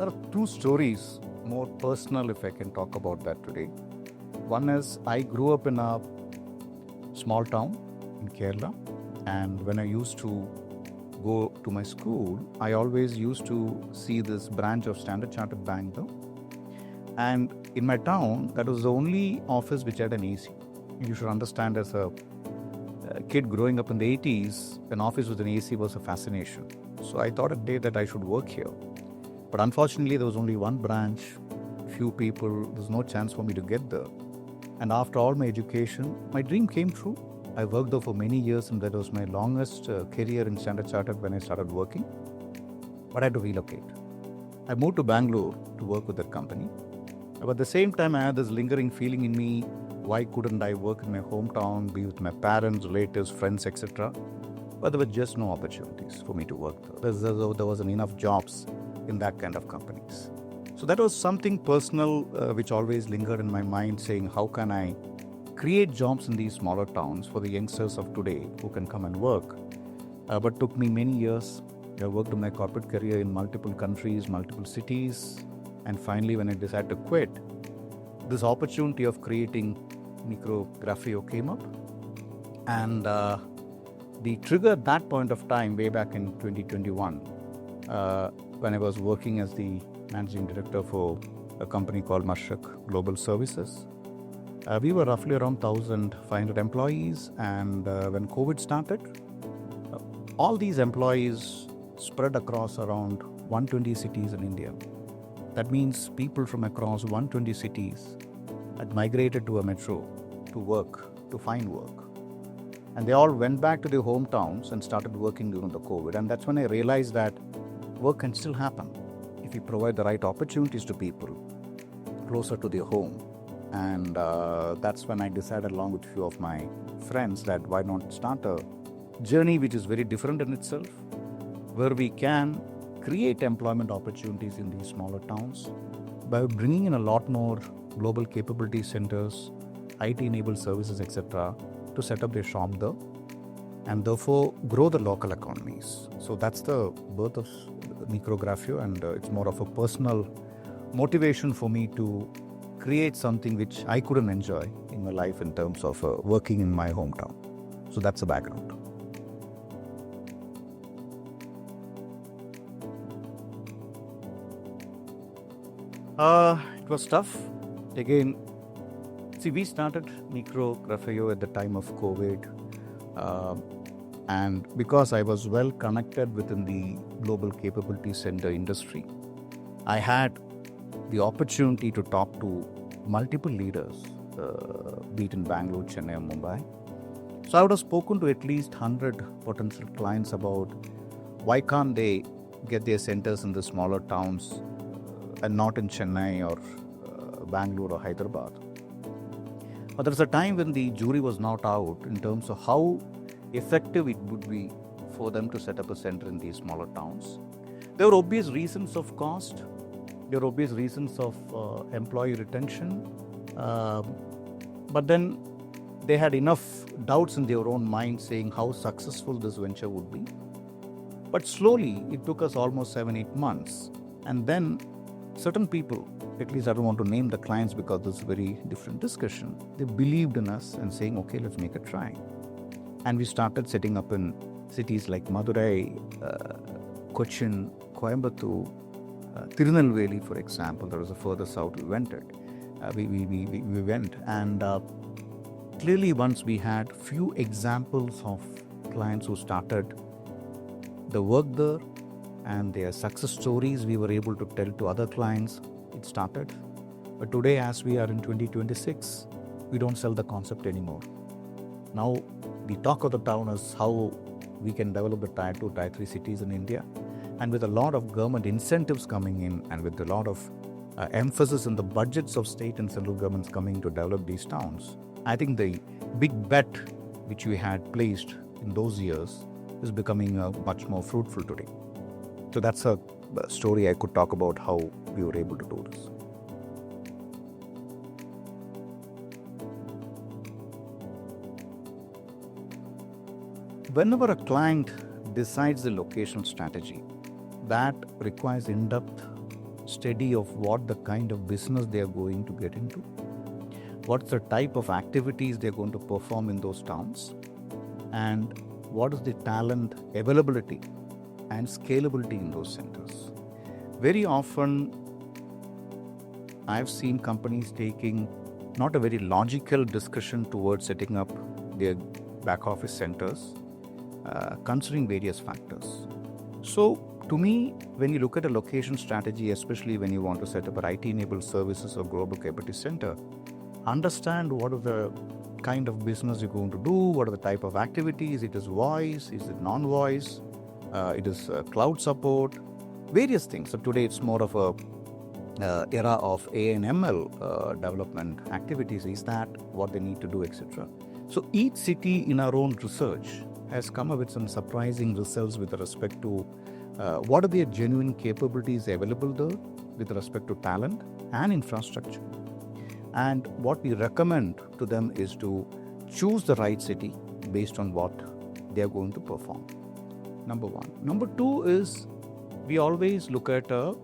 There are two stories, more personal if I can talk about that today. One is I grew up in a small town in Kerala, and when I used to go to my school, I always used to see this branch of Standard Chartered Bank though. And in my town, that was the only office which had an AC. You should understand, as a kid growing up in the 80s, an office with an AC was a fascination. So I thought a day that I should work here. But unfortunately, there was only one branch, few people, there's no chance for me to get there. And after all my education, my dream came true. I worked there for many years, and that was my longest career in Standard Chartered when I started working. But I had to relocate. I moved to Bangalore to work with that company. But at the same time, I had this lingering feeling in me, why couldn't I work in my hometown, be with my parents, relatives, friends, etc. But there were just no opportunities for me to work there. There wasn't enough jobs in that kind of companies. So that was something personal which always lingered in my mind, saying how can I create jobs in these smaller towns for the youngsters of today who can come and work. But took me many years. I worked in my corporate career in multiple countries, multiple cities, and finally when I decided to quit, this opportunity of creating Mikro Grafeio came up. And the trigger at that point of time, way back in 2021, when I was working as the managing director for a company called Mashrak Global Services. We were roughly around 1,500 employees, and when COVID started, all these employees spread across around 120 cities in India. That means people from across 120 cities had migrated to a metro to work, to find work. And they all went back to their hometowns and started working during the COVID. And that's when I realized that work can still happen if we provide the right opportunities to people closer to their home. And that's when I decided, along with a few of my friends, that why not start a journey which is very different in itself, where we can create employment opportunities in these smaller towns by bringing in a lot more global capability centers, IT-enabled services, etc., to set up their shop there, and therefore grow the local economies. So that's the birth of Mikro Grafeio, and it's more of a personal motivation for me to create something which I couldn't enjoy in my life in terms of working in my hometown. So that's the background. It was tough. Again, see, we started Mikro Grafeio at the time of COVID. And because I was well connected within the global capability center industry, I had the opportunity to talk to multiple leaders, be it in Bangalore, Chennai, or Mumbai. So I would have spoken to at least 100 potential clients about why can't they get their centers in the smaller towns and not in Chennai or Bangalore or Hyderabad. But there was a time when the jury was not out in terms of how effective it would be for them to set up a center in these smaller towns. There were obvious reasons of cost. There were obvious reasons of employee retention. But then they had enough doubts in their own mind saying how successful this venture would be. But slowly, it took us almost 7-8 months. And then certain people, at least I don't want to name the clients because this is a very different discussion, they believed in us and saying, okay, let's make a try. And we started setting up in cities like Madurai, Cochin, Coimbatore, Tirunelveli, for example. There was a further south we went. We went, and clearly once we had few examples of clients who started the work there and their success stories we were able to tell to other clients, it started. But today, as we are in 2026, we don't sell the concept anymore. Now, the talk of the town is how we can develop the Tier 2, Tier 3 cities in India. And with a lot of government incentives coming in and with a lot of emphasis in the budgets of state and central governments coming to develop these towns, I think the big bet which we had placed in those years is becoming much more fruitful today. So that's a story I could talk about how we were able to do this. Whenever a client decides the location strategy, that requires in-depth study of what the kind of business they are going to get into, what's the type of activities they're going to perform in those towns, and what is the talent availability and scalability in those centers. Very often, I've seen companies taking not a very logical discussion towards setting up their back office centers, considering various factors. So, to me, when you look at a location strategy, especially when you want to set up an IT-enabled services or global capability center, understand what is the kind of business you're going to do, what are the type of activities, it is voice, is it non-voice, it is cloud support, various things. So today it's more of a era of AI and ML development activities. Is that what they need to do, etc. So each city in our own research has come up with some surprising results with respect to what are their genuine capabilities available there with respect to talent and infrastructure. And what we recommend to them is to choose the right city based on what they are going to perform. Number one. Number two is we always look at a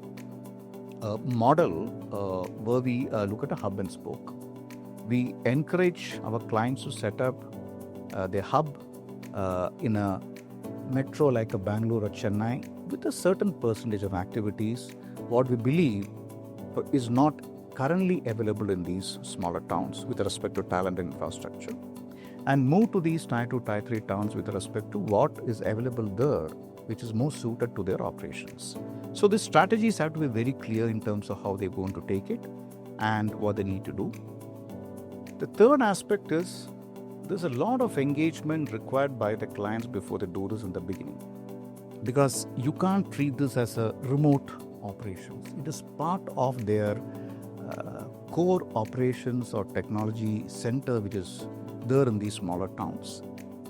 model where we look at a hub and spoke. We encourage our clients to set up their hub in a metro like a Bangalore or Chennai with a certain percentage of activities what we believe is not currently available in these smaller towns with respect to talent and infrastructure, and move to these Tier 2, Tier 3 towns with respect to what is available there which is more suited to their operations. So these strategies have to be very clear in terms of how they're going to take it and what they need to do. The third aspect is there's a lot of engagement required by the clients before they do this in the beginning, because you can't treat this as a remote operations. It is part of their core operations or technology center which is there in these smaller towns,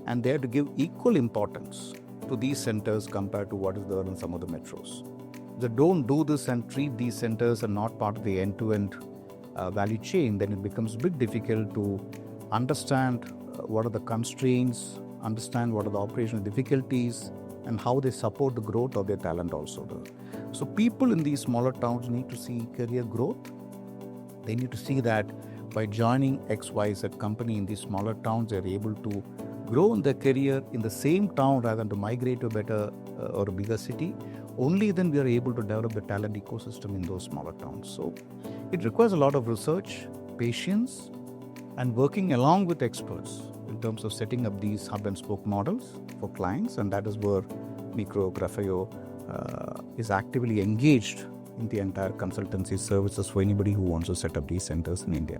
and they have to give equal importance to these centers compared to what is there in some of the metros. If they don't do this and treat these centers as not part of the end-to-end value chain, then it becomes a bit difficult to understand what are the constraints, understand what are the operational difficulties, and how they support the growth of their talent also there. So people in these smaller towns need to see career growth. They need to see that by joining XYZ company in these smaller towns, they're able to grow in their career in the same town rather than to migrate to a better or a bigger city. Only then we are able to develop the talent ecosystem in those smaller towns. So it requires a lot of research, patience, and working along with experts in terms of setting up these hub and spoke models for clients, and that is where Mikro Grafeio is actively engaged in the entire consultancy services for anybody who wants to set up these centers in India.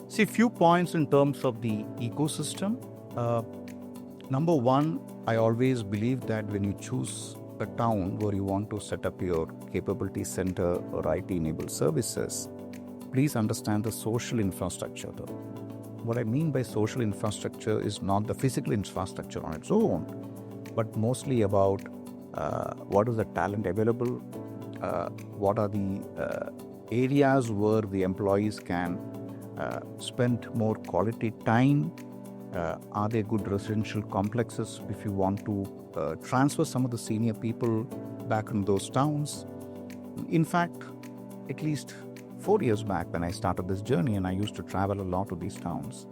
See, few points in terms of the ecosystem. Number one, I always believe that when you choose a town where you want to set up your capability center or IT-enabled services, please understand the social infrastructure though. What I mean by social infrastructure is not the physical infrastructure on its own, but mostly about what is the talent available, what are the areas where the employees can spend more quality time, are there good residential complexes if you want to transfer some of the senior people back in those towns. In fact, at least 4 years back when I started this journey and I used to travel a lot to these towns,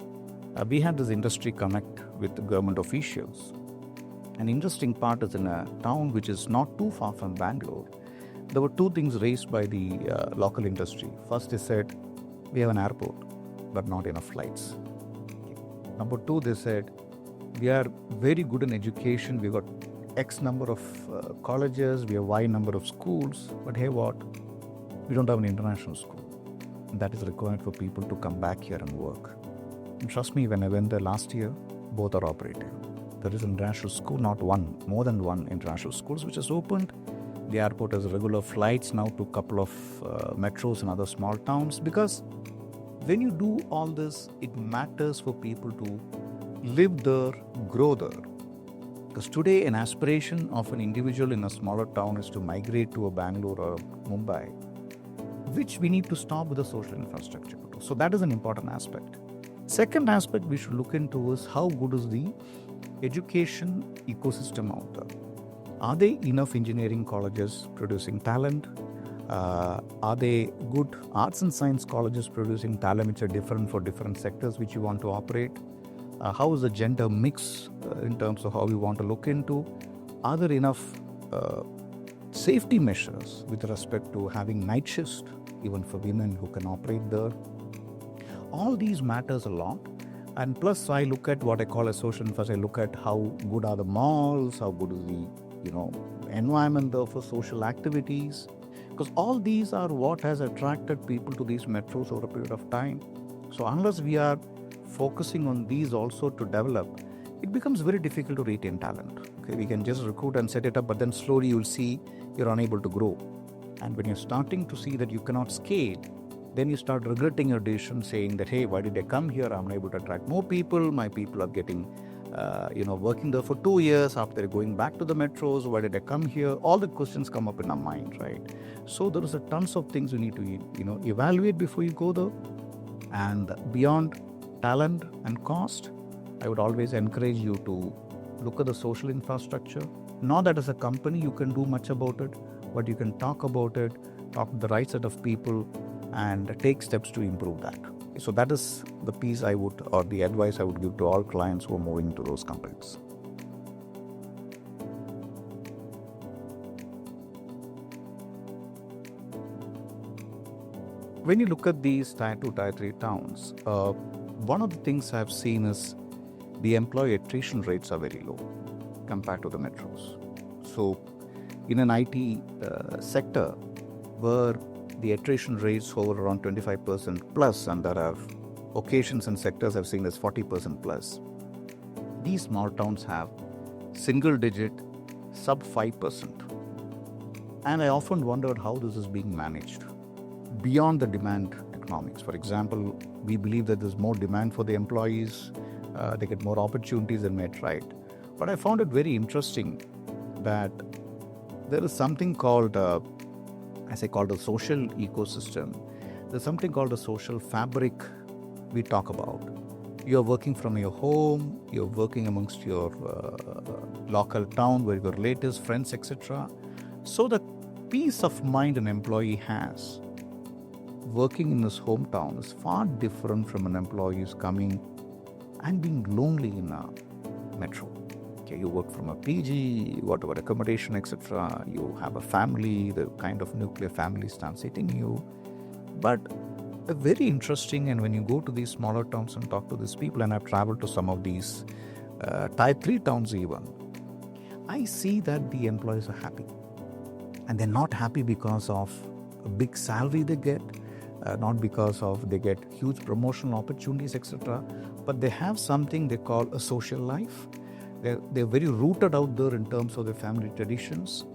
we had this industry connect with the government officials. An interesting part is in a town which is not too far from Bangalore, there were two things raised by the local industry. First, they said, we have an airport, but not enough flights. Number two, they said, we are very good in education, we got X number of colleges, we have Y number of schools, but hey what, we don't have an international school. And that is required for people to come back here and work. And trust me, when I went there last year, both are operative. There is an international school, not one, more than one international schools which is opened. The airport has regular flights now to a couple of metros and other small towns, because when you do all this, it matters for people to live there, grow there. Because today an aspiration of an individual in a smaller town is to migrate to a Bangalore or Mumbai, which we need to stop with the social infrastructure. So that is an important aspect. Second aspect we should look into is how good is the education ecosystem out there. Are there enough engineering colleges producing talent? Are they good arts and science colleges producing talent which are different for different sectors which you want to operate? How is the gender mix in terms of how you want to look into? Are there enough safety measures with respect to having night shifts even for women who can operate there? All these matters a lot. And plus I look at what I call a social infrastructure. I look at how good are the malls, how good is the environment there for social activities, because all these are what has attracted people to these metros over a period of time. So unless we are focusing on these also to develop, it becomes very difficult to retain talent. Okay, we can just recruit and set it up, but then slowly you'll see you're unable to grow. And when you're starting to see that you cannot scale, then you start regretting your decision, saying that, hey, why did I come here? I'm unable to attract more people. My people are getting working there for 2 years after they're going back to the metros. Why did I come here? All the questions come up in our mind, right? So there is a tons of things you need to evaluate before you go there. And beyond talent and cost, I would always encourage you to look at the social infrastructure. Not that as a company you can do much about it, but you can talk about it, talk to the right set of people, and take steps to improve that. So that is the piece or the advice I would give to all clients who are moving to those companies. When you look at these Tier 2, Tier 3 towns, one of the things I've seen is the employee attrition rates are very low compared to the metros. So in an IT sector where the attrition rates hover around 25% plus, and there are occasions and sectors I've seen as 40% plus. These small towns have single digit, sub 5%. And I often wondered how this is being managed beyond the demand economics. For example, we believe that there's more demand for the employees, they get more opportunities than may try it. But I found it very interesting that there is something called as I call the social ecosystem. There's something called the social fabric we talk about. You're working from your home, you're working amongst your local town where your relatives, friends, etc. So the peace of mind an employee has working in his hometown is far different from an employee who's coming and being lonely in a metro. Okay, you work from a PG, whatever accommodation, etc. You have a family, the kind of nuclear family starts hitting you. But very interesting, and when you go to these smaller towns and talk to these people, and I've traveled to some of these Tier 3 towns even, I see that the employees are happy. And they're not happy because of a big salary they get, not because of they get huge promotional opportunities, etc. But they have something they call a social life. They're very rooted out there in terms of their family traditions,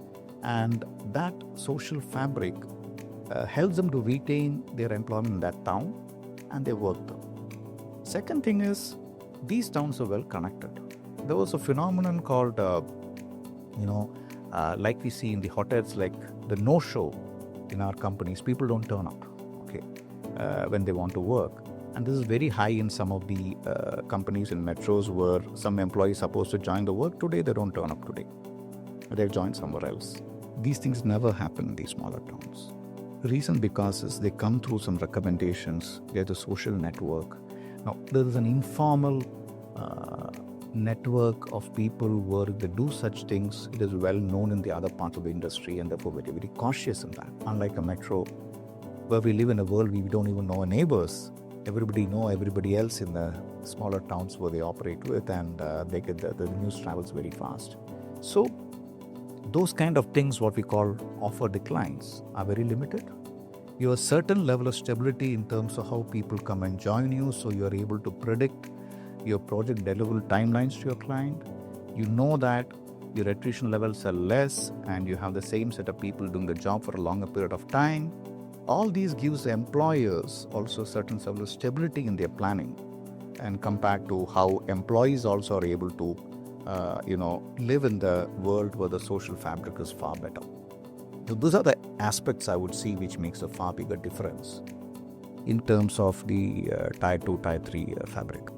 and that social fabric helps them to retain their employment in that town, and they work there. Second thing is, these towns are well connected. There was a phenomenon called, like we see in the hotels, like the no-show in our companies. People don't turn up, when they want to work. And this is very high in some of the companies in metros where some employees supposed to join the work today, they don't turn up today. They've joined somewhere else. These things never happen in these smaller towns. The reason because is they come through some recommendations, they're the social network. Now, there is an informal network of people where they do such things. It is well known in the other parts of the industry, and therefore very, very cautious in that. Unlike a metro, where we live in a world we don't even know our neighbors. Everybody know everybody else in the smaller towns where they operate with, and they get the news travels very fast. So those kind of things, what we call offer declines, are very limited. You have a certain level of stability in terms of how people come and join you, so you are able to predict your project deliverable timelines to your client. You know that your attrition levels are less, and you have the same set of people doing the job for a longer period of time. All these gives the employers also a certain level of stability in their planning, and compared to how employees also are able to live in the world where the social fabric is far better. So those are the aspects I would see which makes a far bigger difference. in terms of the Tier 2, Tier 3 fabric.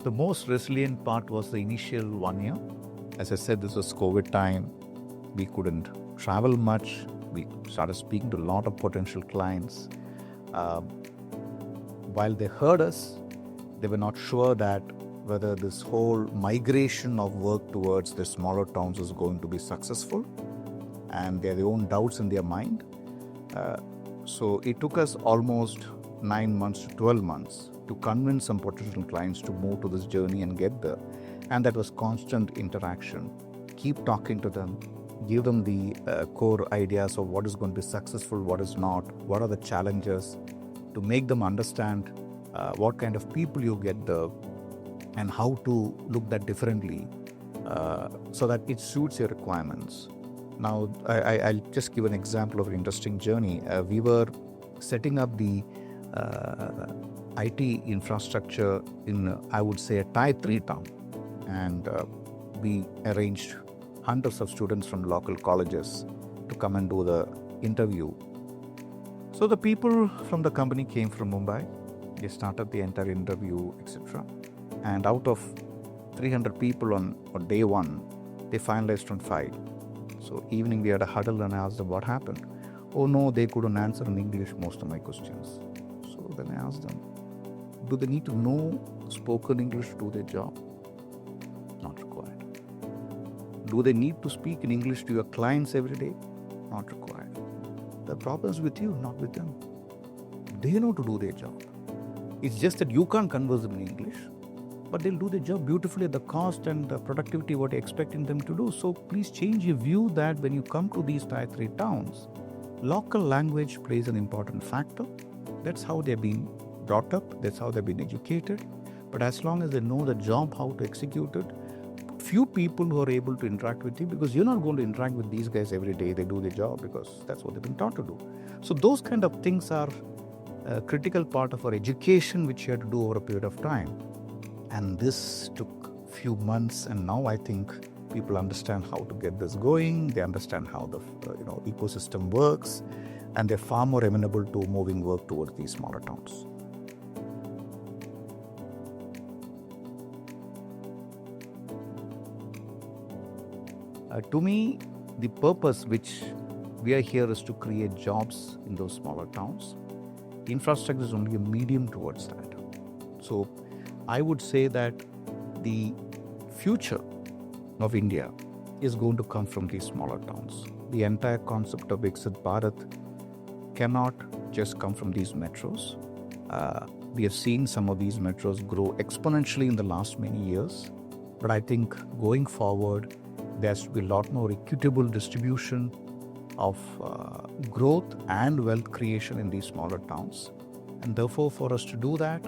The most resilient part was the initial 1 year. As I said, this was COVID time. We couldn't travel much. We started speaking to a lot of potential clients. While they heard us, they were not sure that whether this whole migration of work towards the smaller towns is going to be successful, and they had their own doubts in their mind. So it took us almost 9 months to 12 months to convince some potential clients to move to this journey and get there. And that was constant interaction. Keep talking to them, give them the core ideas of what is going to be successful, what is not, what are the challenges, to make them understand what kind of people you get there and how to look that differently so that it suits your requirements. Now, I'll just give an example of an interesting journey. We were setting up the IT infrastructure in, I would say, a Tier 3 town. And we arranged hundreds of students from local colleges to come and do the interview. So the people from the company came from Mumbai. They started the entire interview, etc. And out of 300 people on day one, they finalized on 5. So evening we had a huddle and I asked them what happened. Oh no, they couldn't answer in English most of my questions. So then I asked them, do they need to know spoken English to do their job? Not required. Do they need to speak in English to your clients every day? Not required. The problem is with you, not with them. They know to do their job. It's just that you can't converse them in English, but they'll do their job beautifully at the cost and the productivity what you're expecting them to do. So please change your view that when you come to these Tier 3 towns, local language plays an important factor. That's how they're being brought up. That's how they've been educated. But as long as they know the job, how to execute it, few people who are able to interact with you, because you're not going to interact with these guys every day. They do their job because that's what they've been taught to do. So those kind of things are a critical part of our education, which you have to do over a period of time. And this took few months, and now I think people understand how to get this going. They understand how the ecosystem works, and they're far more amenable to moving work towards these smaller towns. To me, the purpose which we are here is to create jobs in those smaller towns. Infrastructure is only a medium towards that. So I would say that the future of India is going to come from these smaller towns. The entire concept of Viksit Bharat cannot just come from these metros. We have seen some of these metros grow exponentially in the last many years, but I think going forward, there has to be a lot more equitable distribution of growth and wealth creation in these smaller towns. And therefore, for us to do that,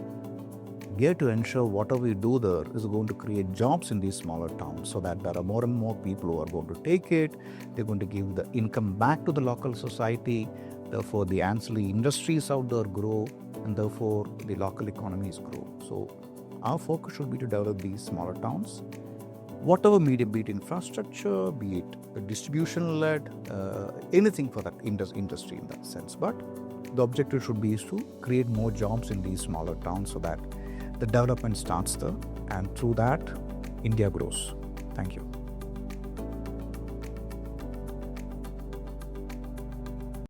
we have to ensure whatever we do there is going to create jobs in these smaller towns, so that there are more and more people who are going to take it. They're going to give the income back to the local society. Therefore, the ancillary industries out there grow, and therefore the local economies grow. So our focus should be to develop these smaller towns. Whatever medium, be it infrastructure, be it distribution-led, anything for that industry in that sense. But the objective should be is to create more jobs in these smaller towns so that the development starts there, and through that, India grows. Thank you.